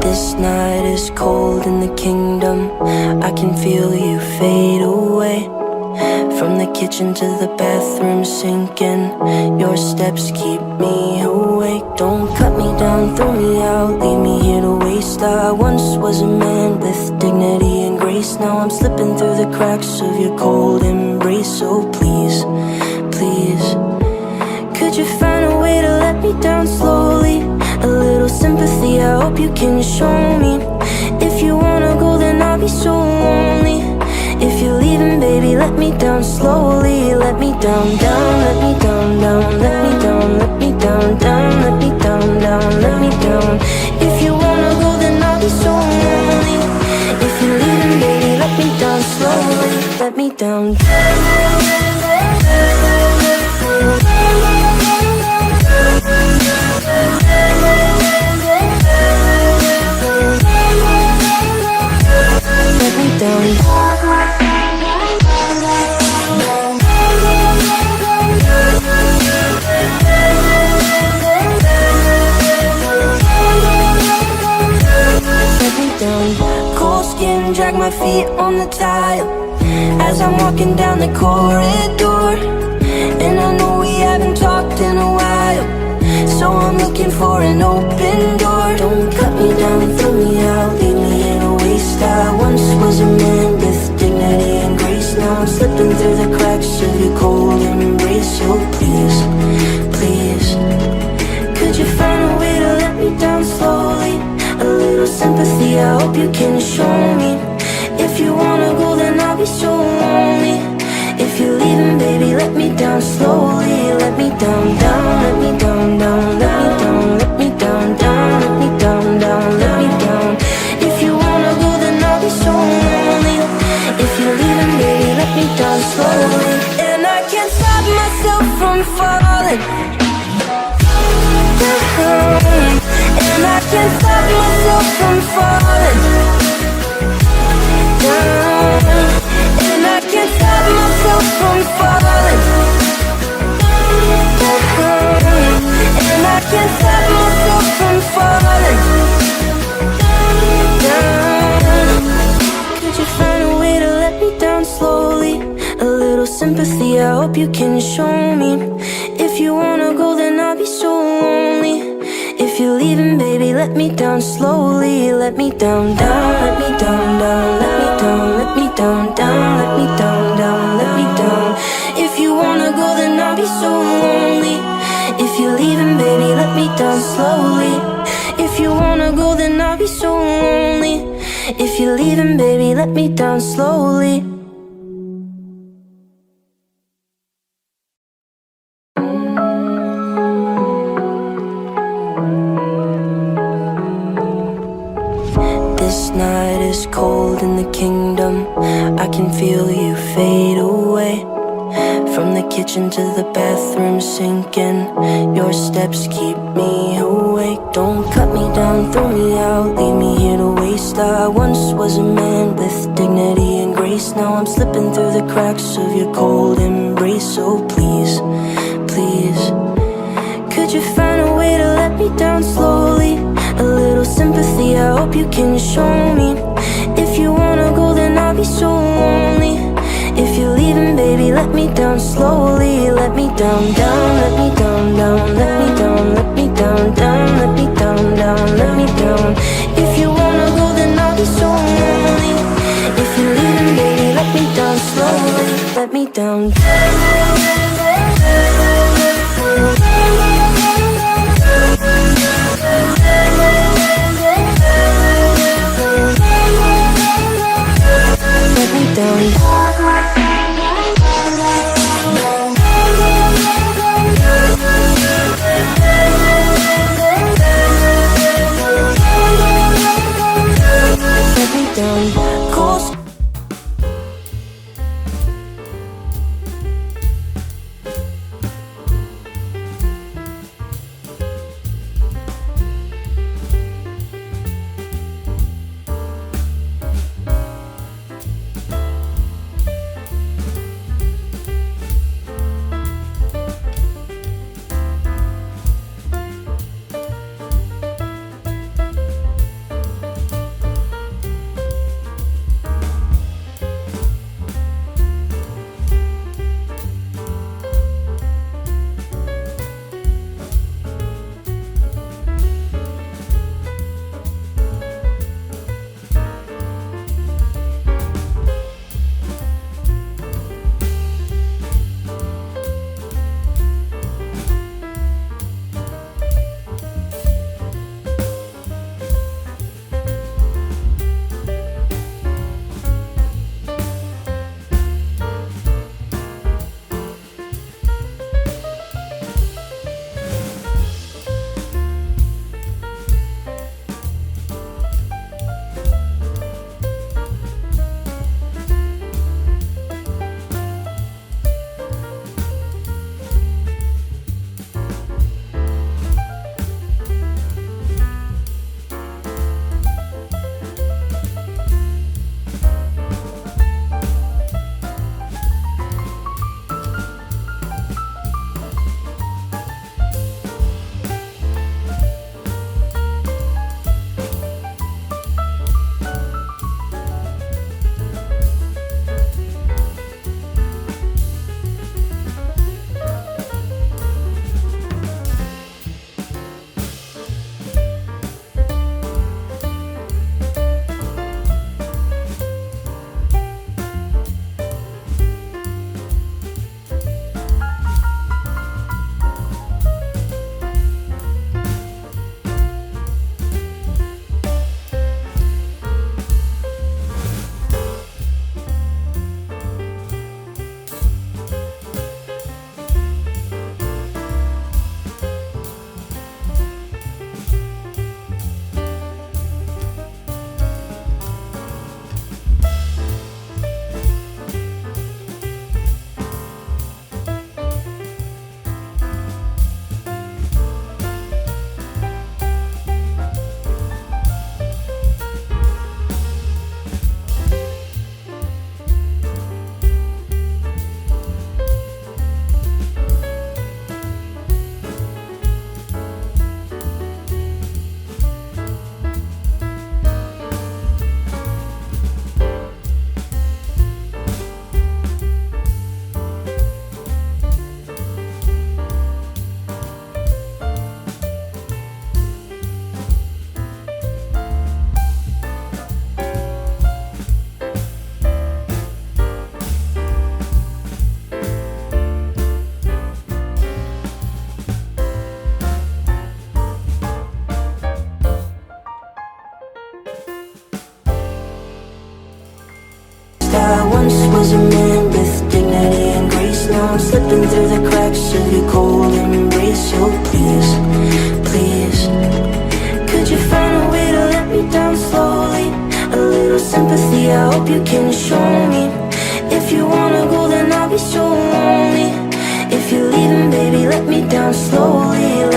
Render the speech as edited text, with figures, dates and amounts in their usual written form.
This night is cold in the kingdom. I can feel you fade away. From the kitchen to the bathroom sinking, your steps keep me awake. Don't cut me down, throw me out, leave me here to waste. I once was a man with dignity and grace. Now I'm slipping through the cracks of your cold embrace. So please, please, could you find a way to let me down slowly? A little sympathy, I hope you can show me. If you wanna go, then I'll be so lonely. If you're leaving, baby, let me down slowly. Let me down, down, let me down, down, let me down, let me down, down, let me down, down, let me down. If you wanna go, then I'll be so lonely. If you're leaving, baby, let me down slowly. Let me down. Let me down. Cold skin, drag my feet on the tile as I'm walking down the corridor. And I know we haven't talked in a while, so I'm looking for an open door. Don't cut me down, throw me out, leave me in a waste. I once was a man with dignity and grace. Now I'm slipping through the cracks of your cold embrace. So please, please, could you find a way to let me down slowly? A little sympathy, I hope you can show me. If you wanna go, then I'll be so lonely. If you're leaving, baby, let me down slowly. Let me down, down, let me down, down, let me down, let me down, down, let me down, down, let me down. If you wanna go, then I'll be so lonely. If you're leaving, baby, let me down slowly. And I can't stop myself from falling down. And I can't stop myself from falling down. And I can't stop myself from falling down. And I can't stop myself from falling down. Could you find a way to let me down slowly? A little sympathy, I hope you can show me. If you wanna go, then I'll be so lonely. If you're leaving, baby, let me down slowly. Let me down, down, let me down, down, let me down, let me down, down, let me down, down, let me down. If you wanna go, then I'll be so lonely. If you're leaving, baby, let me down slowly. If you wanna go, then I'll be so lonely. If you're leaving, baby, let me down slowly. This night is cold in the kingdom. I can feel you fade away. From the kitchen to the bathroom sinking, your steps keep me awake. Don't cut me down, throw me out, leave me here to waste. I once was a man with dignity and grace. Now I'm slipping through the cracks of your cold embrace. So please, please, could you find a way to let me down slowly? A little sympathy, I hope you can show me. If you wanna go, then I'll be so lonely. If you're leaving, baby, let me down slowly. Let me down, down, let me down, down, let me down, let me down, down, let me down, down, let me down. If you wanna go, then I'll be so lonely. If you're leaving, baby, let me down slowly. Let me down. Let me down. was a man with dignity and grace. Now I'm slipping through the cracks of your cold embrace. So please, please, could you find a way to let me down slowly? A little sympathy, I hope you can show me. If you wanna go, then I'll be so lonely. If you're leaving, baby, let me down slowly.